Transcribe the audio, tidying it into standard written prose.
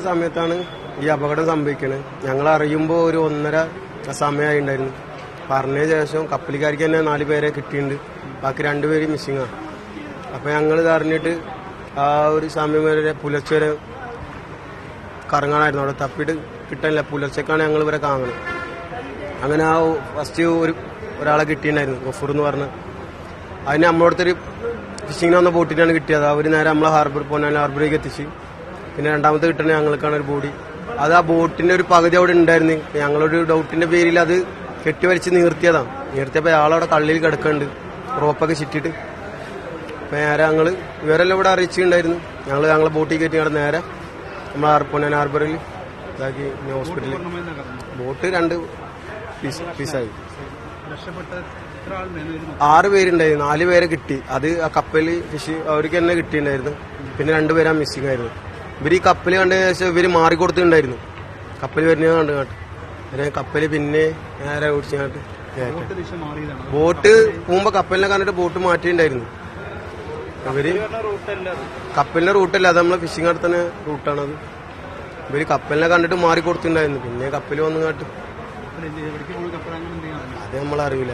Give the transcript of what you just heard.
സമയത്താണ് ഈ അപകടം സംഭവിക്കുന്നത്. ഞങ്ങൾ അറിയുമ്പോൾ ഒരു 1:30 സമയമായി ഉണ്ടായിരുന്നു. പറഞ്ഞ ശേഷം കപ്പലിക്കാർക്ക് തന്നെ 4 പേരെ കിട്ടിയിട്ടുണ്ട്, ബാക്കി 2 പേര് മിസ്സിങ്ങാണ്. അപ്പം ഞങ്ങൾ ഇത് അറിഞ്ഞിട്ട് ആ ഒരു സമയം വരെ പുലർച്ചെ വരെ കറങ്ങാനായിരുന്നു. അവിടെ തപ്പിയിട്ട് കിട്ടാനില്ല. പുലർച്ചക്കാണ് ഞങ്ങൾ ഇവരെ കാണുന്നത്. അങ്ങനെ ആ ഫസ്റ്റ് ഒരാളെ കിട്ടിയിട്ടുണ്ടായിരുന്നു, ഗഫൂർ എന്ന് പറഞ്ഞ്. അതിന് നമ്മളോടത്തൊരു ഫിഷിങ്ങിന് വന്ന ബോട്ടിനാണ് കിട്ടിയത്. അവർ നേരെ നമ്മളെ ഹാർബറിലേക്ക് എത്തിച്ച്. പിന്നെ രണ്ടാമത്തെ കിട്ടുന്നത് ഞങ്ങൾക്കാണ് ഒരു ബോഡി. അത് ആ ബോട്ടിന്റെ ഒരു പകുതി അവിടെ ഉണ്ടായിരുന്നു. ഞങ്ങളൊരു ഡൗട്ടിന്റെ പേരിൽ അത് കെട്ടിവലിച്ച് നിർത്തിയതാണ്. നിർത്തിയപ്പോൾ ആളവിടെ കള്ളിയിൽ കിടക്കുന്നുണ്ട്, റോപ്പൊക്കെ ചുറ്റിട്ട്. അപ്പം നേരെ ഇവരെല്ലാം ഇവിടെ അറിയിച്ചിട്ടുണ്ടായിരുന്നു. ഞങ്ങളെ ബോട്ടിൽ കയറ്റി ഞങ്ങൾ നേരെ നമ്മളെ ഹാർബറിൽ ഇതാക്കി ഹോസ്പിറ്റലിൽ. ബോട്ട് 2 പീസായി. 6 പേരുണ്ടായിരുന്നു. 4 പേരെ കിട്ടി. അത് ആ കപ്പലിൽ അവർക്ക് തന്നെ കിട്ടിയിട്ടുണ്ടായിരുന്നു. പിന്നെ 2 പേരാ മിസ്സിംഗ് ആയിരുന്നു. ഇവർ ഈ കപ്പൽ കണ്ടതിന് ശേഷം ഇവർ മാറിക്കൊടുത്തിട്ടുണ്ടായിരുന്നു. കപ്പൽ വരുന്നത് കണ്ടു കേട്ട് കപ്പല് പിന്നെ നേരെ ഓടിച്ചു. ബോട്ട് പോകുമ്പോ കപ്പലിനെ കണ്ടിട്ട് ബോട്ട് മാറ്റിയിട്ടുണ്ടായിരുന്നു. ഇവര് കപ്പലിന്റെ റൂട്ടല്ല, അത് നമ്മളെ ഫിഷിംഗ് നടത്തുന്ന റൂട്ടാണത്. ഇവര് കപ്പലിനെ കണ്ടിട്ട് മാറിക്കൊടുത്തിട്ടുണ്ടായിരുന്നു. പിന്നെ കപ്പൽ വന്നു കാട്ട് അത് നമ്മളറിയില്ല.